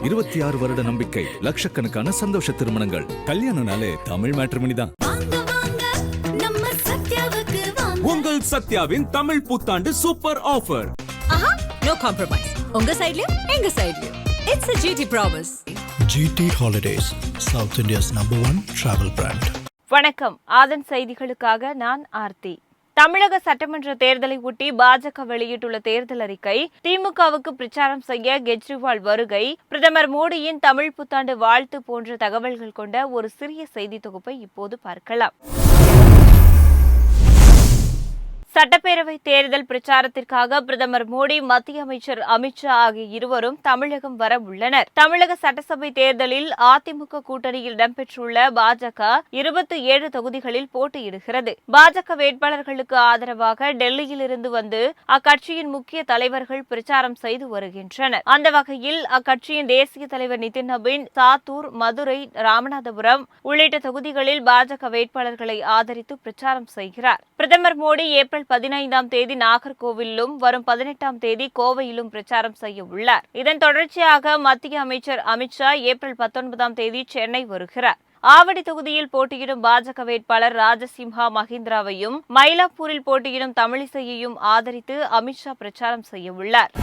26 வருட நம்பிக்கை, லட்சக்கணக்கான சந்தோஷ திருமணங்கள். கல்யாணம்னாலே தமிழ் மேட்ரிமோனி தான். உங்கள் சத்யாவின் தமிழ் புத்தாண்டு சூப்பர் ஆஃபர். No compromise. உங்க சைடுலயும் எங்க சைடுலயும். It's a GT promise. GT Holidays, South India's #1 travel brand. வணக்கம். ஆதன் செய்திகளுக்காக நான் ஆர்த்தி. தமிழக சட்டமன்ற தேர்தலை ஒட்டி பாஜக வெளியிட்டுள்ள தேர்தல் அறிக்கை, திமுகவுக்கு பிரச்சாரம் செய்ய கெஜ்ரிவால் வருகை, பிரதமர் மோடியின் தமிழ் புத்தாண்டு வாழ்த்து போன்ற தகவல்கள் கொண்ட ஒரு சிறிய செய்தி தொகுப்பை இப்போது பார்க்கலாம். சட்டப்பேரவை தேர்தல் பிரச்சாரத்திற்காக பிரதமர் மோடி, மத்திய அமைச்சர் அமித்ஷா ஆகிய இருவரும் தமிழகம் வர உள்ளனர். தமிழக சட்டசபை தேர்தலில் அதிமுக கூட்டணியில் இடம்பெற்றுள்ள பாஜக 27 தொகுதிகளில் போட்டியிடுகிறது. பாஜக வேட்பாளர்களுக்கு ஆதரவாக டெல்லியில் இருந்து வந்து அக்கட்சியின் முக்கிய தலைவர்கள் பிரச்சாரம் செய்து வருகின்றனர். அந்த வகையில் அக்கட்சியின் தேசிய தலைவர் நிதின் நபீன் சாத்தூர், மதுரை, ராமநாதபுரம் உள்ளிட்ட தொகுதிகளில் பாஜக வேட்பாளர்களை ஆதரித்து பிரச்சாரம் செய்கிறார். பிரதமர் மோடி ஏப்ரல் 15ஆம் தேதி நாகர்கோவிலும், வரும் 18ஆம் தேதி கோவையிலும் பிரச்சாரம் செய்ய உள்ளார். இதன் தொடர்ச்சியாக மத்திய அமைச்சர் அமித்ஷா ஏப்ரல் 19ஆம் தேதி சென்னை வருகிறார். ஆவடி தொகுதியில் போட்டியிடும் பாஜக வேட்பாளர் ராஜசிம்ஹா மஹிந்திராவையும், மயிலாப்பூரில் போட்டியிடும் தமிழிசையையும் ஆதரித்து அமித்ஷா பிரச்சாரம் செய்ய உள்ளார்.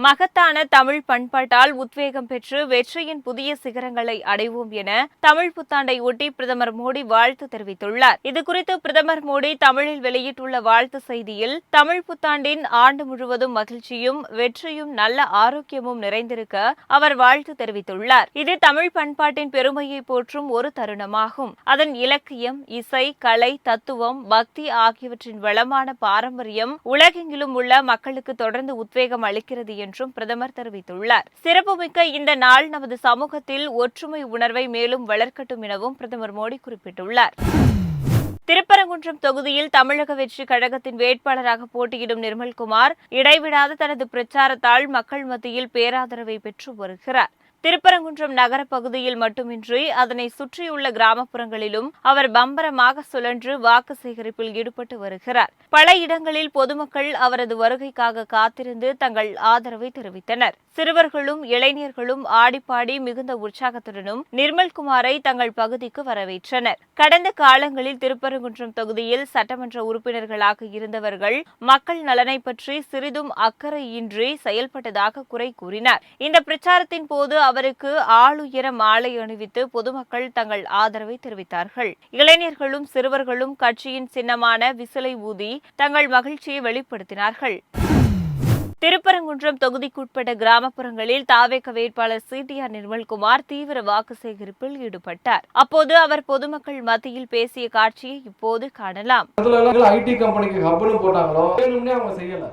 மகத்தான தமிழ் பண்பாட்டால் உத்வேகம் பெற்று வெற்றியின் புதிய சிகரங்களை அடைவோம் என தமிழ் புத்தாண்டை ஒட்டி பிரதமர் மோடி வாழ்த்து தெரிவித்துள்ளார். இதுகுறித்து பிரதமர் மோடி தமிழில் வெளியிட்டுள்ள வாழ்த்து செய்தியில், தமிழ் புத்தாண்டின் ஆண்டு முழுவதும் மகிழ்ச்சியும் வெற்றியும் நல்ல ஆரோக்கியமும் நிறைந்திருக்க அவர் வாழ்த்து தெரிவித்துள்ளார். இது தமிழ் பண்பாட்டின் பெருமையை போற்றும் ஒரு தருணமாகும். அதன் இலக்கியம், இசை, கலை, தத்துவம், பக்தி ஆகியவற்றின் வளமான பாரம்பரியம் உலகெங்கிலும் உள்ள மக்களுக்கு தொடர்ந்து உத்வேகம் அளிக்கிறது என்றும் பிரதமர் தெரிவித்துள்ளார். சிறப்புமிக்க இந்த நாள் நமது சமூகத்தில் ஒற்றுமை உணர்வை மேலும் வளர்க்கட்டும் எனவும் பிரதமர் மோடி குறிப்பிட்டுள்ளார். திருப்பரங்குன்றம் தொகுதியில் தமிழக வெற்றி கழகத்தின் வேட்பாளராக போட்டியிடும் நிர்மல்குமார் இடைவிடாத தனது பிரச்சாரத்தால் மக்கள் மத்தியில் பேராதரவை பெற்று வருகிறார். திருப்பரங்குன்றம் நகர பகுதியில் மட்டுமின்றி அதனை சுற்றியுள்ள கிராமப்புறங்களிலும் அவர் பம்பரமாக சுழன்று வாக்கு சேகரிப்பில் ஈடுபட்டு வருகிறார். பல இடங்களில் பொதுமக்கள் அவரது வருகைக்காக காத்திருந்து தங்கள் ஆதரவை தெரிவித்தனர். சிறுவர்களும் இளைஞர்களும் ஆடிப்பாடி மிகுந்த உற்சாகத்துடனும் நிர்மல்குமாரை தங்கள் பகுதிக்கு வரவேற்றனர். கடந்த காலங்களில் திருப்பரங்குன்றம் தொகுதியில் சட்டமன்ற உறுப்பினர்களாக இருந்தவர்கள் மக்கள் நலனை பற்றி சிறிதும் அக்கறையின்றி செயல்பட்டதாக குறை கூறினார். இந்த பிரச்சாரத்தின் போது அவருக்கு ஆளுயர மாலை அணிவித்து பொதுமக்கள் தங்கள் ஆதரவை தெரிவித்தார்கள். இளைஞர்களும் சிறுவர்களும் கட்சியின் சின்னமான விசிலை ஊதி தங்கள் மகிழ்ச்சியை வெளிப்படுத்தினார்கள். திருப்பரங்குன்றம் தொகுதிக்குட்பட்ட கிராமப்புறங்களில் தாவேக வேட்பாளர் CTR நிர்மல்குமார் தீவிர வாக்கு சேகரிப்பில் ஈடுபட்டார். அப்போது அவர் பொதுமக்கள் மத்தியில் பேசிய காட்சியை இப்போது காணலாம். IT கம்பெனிக்கு ஹப்னு போட்டாங்களோ அவங்க செய்யல.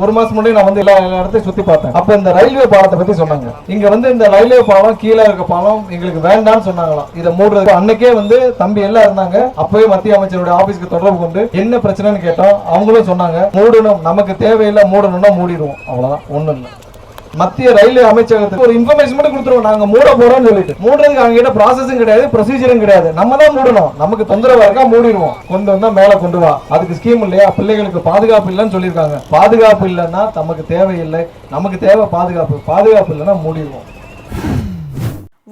ஒரு மாசம் முன்னாடி நான் வந்து எல்லா இடத்தையும் சுத்தி பார்த்தேன். அப்ப இந்த ரயில்வே பாலத்தை பத்தி சொன்னாங்க. இங்க வந்து இந்த ரயில்வே பாலம் கீழே இருக்க பாலம் எங்களுக்கு வேண்டாம்னு சொன்னாங்களாம். இதை மூடுறதுக்கு அன்னைக்கே வந்து தம்பி எல்லாம் இருந்தாங்க. அப்பவே மத்திய அமைச்சருடைய ஆபீஸ்க்கு தொடர்பு கொண்டு என்ன பிரச்சனைன்னு கேட்டோம். அவங்களும் சொன்னாங்க, மூடணும், நமக்கு தேவையில்லை, மூடணும்னா மூடிடுவோம், அவ்வளவுதான், ஒண்ணும் இல்லை. மத்திய ரயில்வே அமைச்சகத்துக்கு ஒரு இன்ஃபர்மேஷன் மட்டும் கொடுத்துருவோம், நாங்க மூட போறோம்னு சொல்லிட்டு. மூடுறதுக்கு அவங்க கிட்ட ப்ராசஸும் கிடையாது, ப்ரொசீஜரும் கிடையாது. நம்ம தான் மூடணும். நமக்கு தொந்தரவா இருக்கா மூடிடுவோம், கொண்டு வந்தா மேல கொண்டு வா. அதுக்கு ஸ்கீம் இல்லையா, பிள்ளைகளுக்கு பாதுகாப்பு இல்லைன்னு சொல்லியிருக்காங்க. பாதுகாப்பு இல்லைன்னா நமக்கு தேவையில்லை, நமக்கு தேவை பாதுகாப்பு. பாதுகாப்பு இல்லைன்னா மூடிடுவோம்.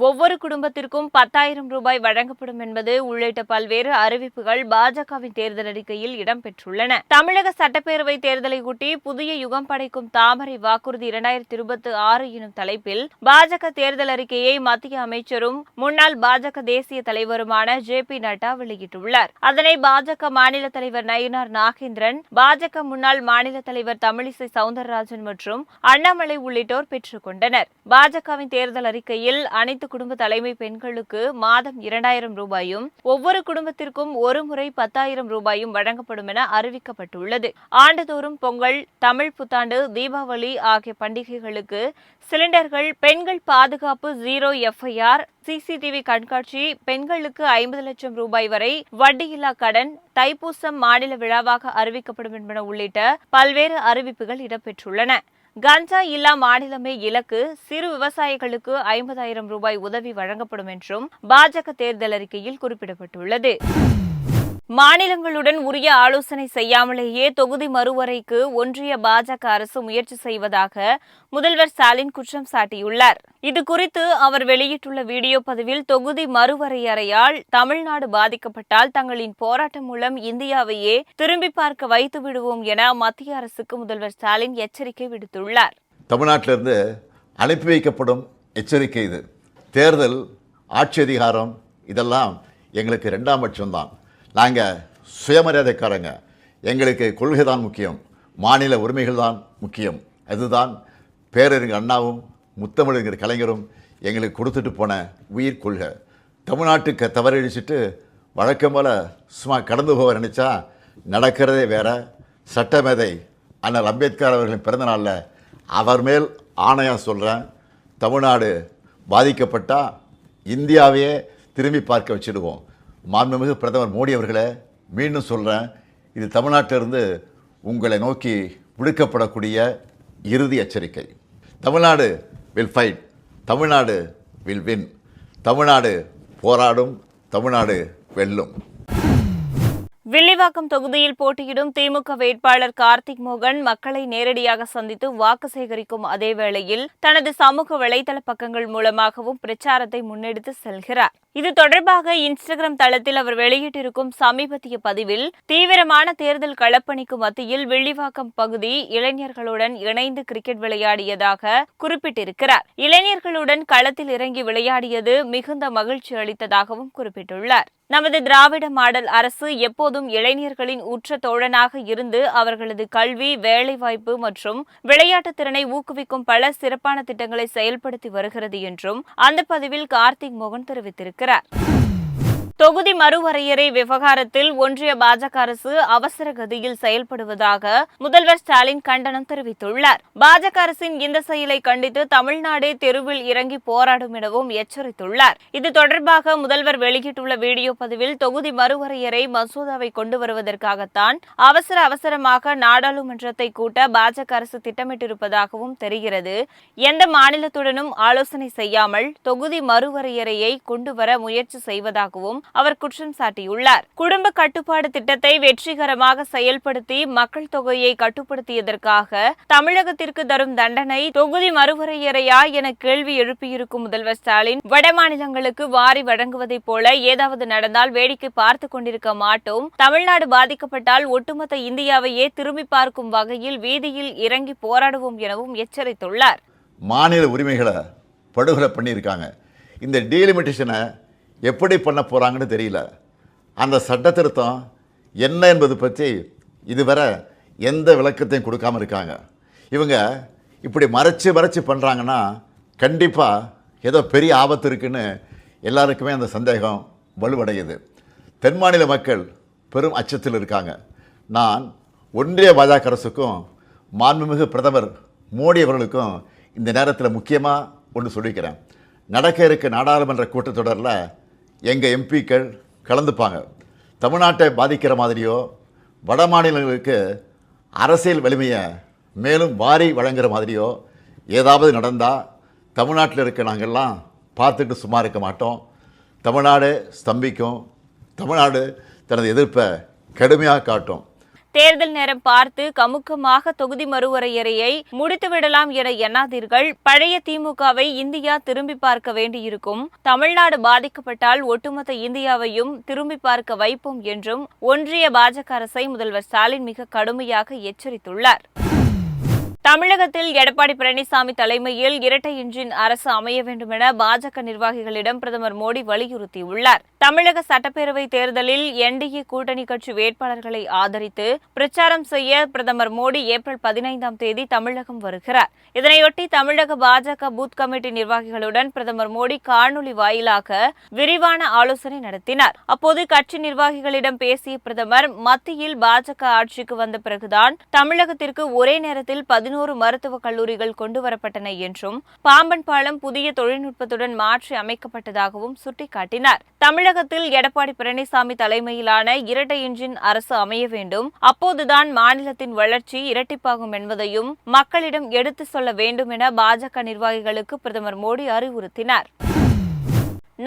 ஒவ்வொரு குடும்பத்திற்கும் 10,000 ரூபாய் வழங்கப்படும் என்பது உள்ளிட்ட பல்வேறு அறிவிப்புகள் பாஜகவின் தேர்தல் அறிக்கையில் இடம்பெற்றுள்ளன. தமிழக சட்டப்பேரவை தேர்தலை ஒட்டி புதிய யுகம் படைக்கும் தாமரை வாக்குறுதி 2026 எனும் தலைப்பில் பாஜக தேர்தல் அறிக்கையை மத்திய அமைச்சரும் முன்னாள் பாஜக தேசிய தலைவருமான JP நட்டா வெளியிட்டுள்ளார். அதனை பாஜக மாநில தலைவர் நயினார் நாகேந்திரன், பாஜக முன்னாள் மாநில தலைவர் தமிழிசை சவுந்தரராஜன் மற்றும் அண்ணாமலை உள்ளிட்டோர் பெற்றுக் கொண்டனர். பாஜகவின் தேர்தல் அறிக்கையில் அனைத்து குடும்ப தலைமை பெண்களுக்கு மாதம் 2,000 ரூபாயும், ஒவ்வொரு குடும்பத்திற்கும் ஒரு முறை 10,000 ரூபாயும் வழங்கப்படும் என அறிவிக்கப்பட்டுள்ளது. ஆண்டுதோறும் பொங்கல், தமிழ் புத்தாண்டு, தீபாவளி ஆகிய பண்டிகைகளுக்கு சிலிண்டர்கள், பெண்கள் பாதுகாப்பு 0 FIR, CCTV கண்காட்சி, பெண்களுக்கு 50 லட்சம் ரூபாய் வரை வட்டியில்லா கடன், தைப்பூசம் மாநில விழாவாக அறிவிக்கப்படும் என்பன உள்ளிட்ட பல்வேறு அறிவிப்புகள் இடம்பெற்றுள்ளன. கஞ்சா இல்லா மாநிலமே இலக்கு, சிறு விவசாயிகளுக்கு 50,000 ரூபாய் உதவி வழங்கப்படும் என்றும் பாஜக தேர்தல் அறிக்கையில் குறிப்பிடப்பட்டுள்ளது. மாநிலங்களுடன் உரிய ஆலோசனை செய்யாமலேயே தொகுதி மறுவரைக்கு ஒன்றிய பாஜக அரசு முயற்சி செய்வதாக முதல்வர் ஸ்டாலின் குற்றம் சாட்டியுள்ளார். இதுகுறித்து அவர் வெளியிட்டுள்ள வீடியோ பதிவில், தொகுதி மறுவரையறையால் தமிழ்நாடு பாதிக்கப்பட்டால் தங்களின் போராட்டம் மூலம் இந்தியாவையே திரும்பி பார்க்க வைத்து விடுவோம் என மத்திய அரசுக்கு முதல்வர் ஸ்டாலின் எச்சரிக்கை விடுத்துள்ளார். தமிழ்நாட்டிலிருந்து அனுப்பி வைக்கப்படும் எச்சரிக்கை இது. தேர்தல், ஆட்சி அதிகாரம் இதெல்லாம் எங்களுக்கு 2ஆம் பட்சம்தான். நாங்கள் சுயமரியாதைக்காரங்க. எங்களுக்கு கொள்கை தான் முக்கியம், மாநில உரிமைகள் தான் முக்கியம். அதுதான் பேரறிஞர் அண்ணாவும் முத்தமிழறிஞர் கலைஞரும் எங்களுக்கு கொடுத்துட்டு போன உயிர் கொள்கை. தமிழ்நாட்டுக்கு தவறடிச்சிட்டு வழக்கம் போல் சும்மா கடந்து போக நினச்சா நடக்கிறதே வேற. சட்டமேதை அண்ணல் அம்பேத்கர் அவர்களின் பிறந்தநாளில் அவர் மேல் ஆணையாக சொல்கிறேன், தமிழ்நாடு பாதிக்கப்பட்டால் இந்தியாவையே திரும்பி பார்க்க வச்சுடுவோம். மாண்புமிகு பிரதமர் மோடி அவர்களே, மீண்டும் சொல்கிறேன், இது தமிழ்நாட்டிலிருந்து உங்களை நோக்கி விடுக்கப்படக்கூடிய இறுதி எச்சரிக்கை. Tamil Nadu will fight, Tamil Nadu will win. Tamil Nadu போராடும், தமிழ்நாடு வெல்லும். வில்லிவாக்கம் தொகுதியில் போட்டியிடும் திமுக வேட்பாளர் கார்த்திக் மோகன் மக்களை நேரடியாக சந்தித்து வாக்கு சேகரிக்கும் அதே வேளையில் தனது சமூக வலைதள பக்கங்கள் மூலமாகவும் பிரச்சாரத்தை முன்னெடுத்து செல்கிறார். இது தொடர்பாக இன்ஸ்டாகிராம் தளத்தில் அவர் வெளியிட்டிருக்கும் சமீபத்திய பதிவில், தீவிரமான தேர்தல் களப்பணிக்கு மத்தியில் வில்லிவாக்கம் பகுதி இளைஞர்களுடன் இணைந்து கிரிக்கெட் விளையாடியதாக குறிப்பிட்டிருக்கிறார். இளைஞர்களுடன் களத்தில் இறங்கி விளையாடியது மிகுந்த மகிழ்ச்சி அளித்ததாகவும் குறிப்பிட்டுள்ளார். நமது திராவிட மாடல் அரசு எப்போதும் இளைஞர்களின் உற்ற தோழனாக இருந்து அவர்களது கல்வி, வேலைவாய்ப்பு மற்றும் விளையாட்டுத் திறனை ஊக்குவிக்கும் பல சிறப்பான திட்டங்களை செயல்படுத்தி வருகிறது என்றும் அந்த பதிவில் கார்த்திக் மோகன் தெரிவித்திருக்கிறார். தொகுதி மறுவரையறை விவகாரத்தில் ஒன்றிய பாஜக அரசு அவசர கதியில் செயல்படுவதாக முதல்வர் ஸ்டாலின் கண்டனம் தெரிவித்துள்ளார். பாஜக அரசின் இந்த செயலை கண்டித்து தமிழ்நாடு தெருவில் இறங்கி போராடும் எனவும் எச்சரித்துள்ளார். இது தொடர்பாக முதல்வர் வெளியிட்டுள்ள வீடியோ பதிவில், தொகுதி மறுவரையறை மசோதாவை கொண்டு வருவதற்காகத்தான் அவசரமாக நாடாளுமன்றத்தை கூட்ட பாஜக அரசு திட்டமிட்டிருப்பதாகவும் தெரிகிறது. எந்த மாநிலத்துடனும் ஆலோசனை செய்யாமல் தொகுதி மறுவரையறையை கொண்டுவர முயற்சி செய்வதாகவும் அவர் குற்றம் சாட்டியுள்ளார். குடும்ப கட்டுப்பாடு திட்டத்தை வெற்றிகரமாக செயல்படுத்தி மக்கள் தொகையை கட்டுப்படுத்தியதற்காக தமிழகத்திற்கு தரும் தண்டனை தொகுதி மறுவரையறையா என கேள்வி எழுப்பியிருக்கும் முதல்வர் ஸ்டாலின், வட மாநிலங்களுக்கு வாரி வழங்குவதைப் போல ஏதாவது நடந்தால் வேடிக்கை பார்த்துக் கொண்டிருக்க மாட்டோம். தமிழ்நாடு பாதிக்கப்பட்டால் ஒட்டுமொத்த இந்தியாவையே திரும்பி பார்க்கும் வகையில் வீதியில் இறங்கி போராடுவோம் எனவும் எச்சரித்துள்ளார். மாநில உரிமைகளை படுகொலை பண்ணியிருக்காங்க. இந்த டீலிமிட்டேஷனை எப்படி பண்ண போகிறாங்கன்னு தெரியல. அந்த சட்ட திருத்தம் என்ன என்பது பற்றி இதுவரை எந்த விளக்கத்தையும் கொடுக்காமல் இருக்காங்க. இவங்க இப்படி மறைச்சு பண்ணுறாங்கன்னா கண்டிப்பாக ஏதோ பெரிய ஆபத்து இருக்குன்னு எல்லாருக்குமே அந்த சந்தேகம் வலுவடையுது. தென் மாநில மக்கள் பெரும் அச்சத்தில் இருக்காங்க. நான் ஒன்றிய பாஜக அரசுக்கும் மாண்புமிகு பிரதமர் மோடி அவர்களுக்கும் இந்த நேரத்தில் முக்கியமாக ஒன்று சொல்லிக்கிறேன். நடக்க இருக்க நாடாளுமன்ற கூட்டத்தொடரில் எங்கள் எம்பிக்கள் கலந்துப்பாங்க. தமிழ்நாட்டை பாதிக்கிற மாதிரியோ வட மாநிலங்களுக்கு அரசியல் வலிமையை மேலும் வாரி வழங்குகிற மாதிரியோ ஏதாவது நடந்தால் தமிழ்நாட்டில் இருக்க நாங்கள்லாம் பார்த்துட்டு சும்மா இருக்க மாட்டோம். தமிழ்நாடு ஸ்தம்பிக்கும். தமிழ்நாடு தனது எதிர்ப்பை கடுமையாக காட்டும். தேர்தல் நேரம் பார்த்து கமுக்கமாக தொகுதி மறுவரையறையை முடித்துவிடலாம் என எண்ணாதீர்கள். பழைய திமுகவை இந்தியா திரும்பி பார்க்க வேண்டியிருக்கும். தமிழ்நாடு பாதிக்கப்பட்டால் ஒட்டுமொத்த இந்தியாவையும் திரும்பி பார்க்க வைப்போம் என்றும் ஒன்றிய பாஜக அரசை முதல்வர் ஸ்டாலின் மிக கடுமையாக எச்சரித்துள்ளார். தமிழகத்தில் எடப்பாடி பழனிசாமி தலைமையில் இரட்டை இன்ஜின் அரசு அமைய வேண்டும் என பாஜக நிர்வாகிகளிடம் பிரதமர் மோடி வலியுறுத்தியுள்ளார். தமிழக சட்டப்பேரவை தேர்தலில் என்டிஏ கூட்டணி கட்சி வேட்பாளர்களை ஆதரித்து பிரச்சாரம் செய்ய பிரதமர் மோடி ஏப்ரல் 15ஆம் தேதி தமிழகம் வருகிறார். இதனையொட்டி தமிழக பாஜக பூத் கமிட்டி நிர்வாகிகளுடன் பிரதமர் மோடி காணொலி வாயிலாக விரிவான ஆலோசனை நடத்தினார். அப்போது கட்சி நிர்வாகிகளிடம் பேசிய பிரதமர், மத்தியில் பாஜக ஆட்சிக்கு வந்த பிறகுதான் தமிழகத்திற்கு ஒரே நேரத்தில் 11 மருத்துவக் கல்லூரிகள் கொண்டுவரப்பட்டன என்றும் பாம்பன் பாலம் புதிய தொழில்நுட்பத்துடன் மாற்றி அமைக்கப்பட்டதாகவும் சுட்டிக்காட்டினார். தமிழகத்தில் எடப்பாடி பழனிசாமி தலைமையிலான இரட்டை இன்ஜின் அரசு அமைய வேண்டும். அப்போதுதான் மாநிலத்தின் வளர்ச்சி இரட்டிப்பாகும் என்பதையும் மக்களிடம் எடுத்து சொல்ல வேண்டும் என பாஜக நிர்வாகிகளுக்கு பிரதமர் மோடி அறிவுறுத்தினார்.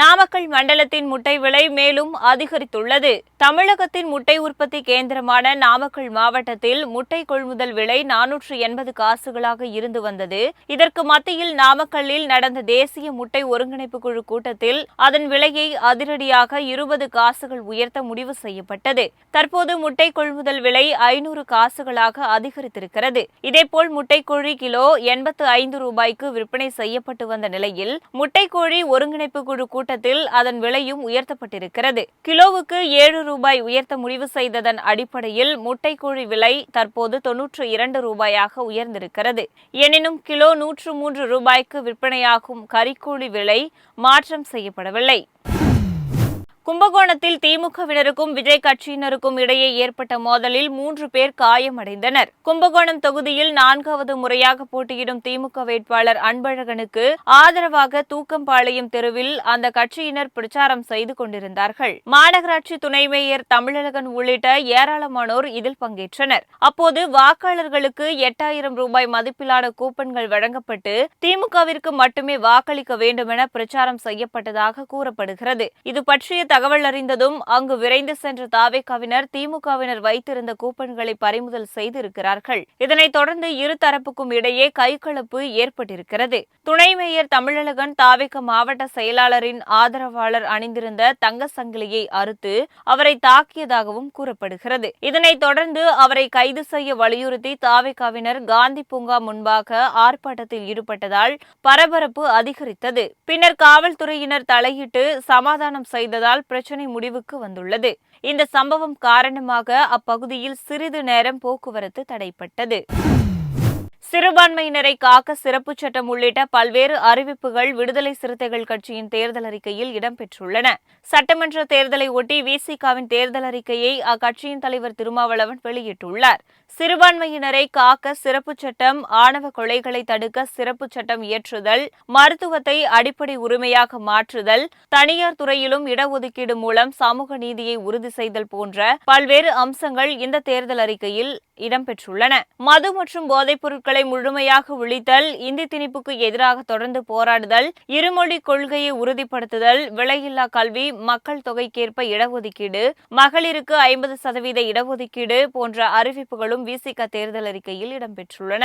நாமக்கல் மண்டலத்தின் முட்டை விலை மேலும் அதிகரித்துள்ளது. தமிழகத்தின் முட்டை உற்பத்தி கேந்திரமான நாமக்கல் மாவட்டத்தில் முட்டை கொள்முதல் விலை 480 காசுகளாக இருந்து வந்தது. இதற்கு மத்தியில் நாமக்கல்லில் நடந்த தேசிய முட்டை ஒருங்கிணைப்பு குழு கூட்டத்தில் அதன் விலையை அதிரடியாக 20 காசுகள் உயர்த்த முடிவு செய்யப்பட்டது. தற்போது முட்டை கொள்முதல் விலை 500 காசுகளாக அதிகரித்திருக்கிறது. இதேபோல் முட்டைக்கோழி கிலோ 85 ரூபாய்க்கு விற்பனை செய்யப்பட்டு வந்த நிலையில் முட்டைக்கோழி ஒருங்கிணைப்பு குழு கூட்டத்தில் அதன் விலையும் உயர்த்தப்பட்டிருக்கிறது. கிலோவுக்கு 7 ரூபாய் உயர்த்த முடிவு செய்ததன் அடிப்படையில் முட்டைக்கோழி விலை தற்போது 92 ரூபாயாக உயர்ந்திருக்கிறது. எனினும் கிலோ 103 ரூபாய்க்கு விற்பனையாகும் கறிக்கோழி விலை மாற்றம் செய்யப்படவில்லை. கும்பகோணத்தில் திமுகவினருக்கும் விஜய் கட்சியினருக்கும் இடையே ஏற்பட்ட மோதலில் 3 பேர் காயமடைந்தனர். கும்பகோணம் தொகுதியில் 4வது முறையாக போட்டியிடும் திமுக வேட்பாளர் அன்பழகனுக்கு ஆதரவாக தூக்கம்பாளையம் தெருவில் அந்த கட்சியினர் பிரச்சாரம் செய்து கொண்டிருந்தார்கள். மாநகராட்சி துணை மேயர் தமிழழகன் உள்ளிட்ட ஏராளமானோர் இதில் பங்கேற்றனர். அப்போது வாக்காளர்களுக்கு 8000 ரூபாய் மதிப்பிலான கூப்பன்கள் வழங்கப்பட்டு திமுகவிற்கு மட்டுமே வாக்களிக்க வேண்டுமென பிரச்சாரம் செய்யப்பட்டதாக கூறப்படுகிறது. இது பற்றிய தகவல் அறிந்ததும் அங்கு விரைந்து சென்ற தாவேகாவினர் திமுகவினர் வைத்திருந்த கூப்பன்களை பறிமுதல் செய்திருக்கிறார்கள். இதனைத் தொடர்ந்து இரு தரப்புக்கும் இடையே கைகலப்பு ஏற்பட்டிருக்கிறது. துணை மேயர் தமிழழகன் தாவேக மாவட்ட செயலாளரின் ஆதரவாளர் அணிந்திருந்த தங்க சங்கிலியை அறுத்து அவரை தாக்கியதாகவும் கூறப்படுகிறது. இதனைத் தொடர்ந்து அவரை கைது செய்ய வலியுறுத்தி தாவேகாவினர் காந்தி பூங்கா முன்பாக ஆர்ப்பாட்டத்தில் ஈடுபட்டதால் பரபரப்பு அதிகரித்தது. பின்னர் காவல்துறையினர் தலையிட்டு சமாதானம் செய்ததால் பிரச்சினை முடிவுக்கு வந்துள்ளது. இந்த சம்பவம் காரணமாக அப்பகுதியில் சிறிது நேரம் போக்குவரத்து தடைப்பட்டது. சிறுபான்மையினரை காக்க சிறப்பு சட்டம் உள்ளிட்ட பல்வேறு அறிவிப்புகள் விடுதலை சிறுத்தைகள் கட்சியின் தேர்தல் அறிக்கையில் இடம்பெற்றுள்ளன. சட்டமன்ற தேர்தலை ஒட்டி விசிகாவின் தேர்தல் அறிக்கையை அக்கட்சியின் தலைவர் திருமாவளவன் வெளியிட்டுள்ளார். சிறுபான்மையினரை காக்க சிறப்பு சட்டம், ஆணவ கொலைகளை தடுக்க சிறப்பு சட்டம் இயற்றுதல், மருத்துவத்தை அடிப்படை உரிமையாக மாற்றுதல், தனியார் துறையிலும் இடஒதுக்கீடு மூலம் சமூக நீதியை உறுதி செய்தல் போன்ற பல்வேறு அம்சங்கள் இந்த தேர்தல் அறிக்கையில் இடம்பெற்றுள்ளன. மது மற்றும் போதைப் பொருட்களை முழுமையாக ஒழித்தல், இந்தி திணிப்புக்கு எதிராக தொடர்ந்து போராடுதல், இருமொழி கொள்கையை உறுதிப்படுத்துதல், விலையில்லா கல்வி, மக்கள் தொகைக்கேற்ப இடஒதுக்கீடு, மகளிருக்கு 50% இடஒதுக்கீடு போன்ற அறிவிப்புகளும் விசிக தேர்தல் அறிக்கையில் இடம்பெற்றுள்ளன.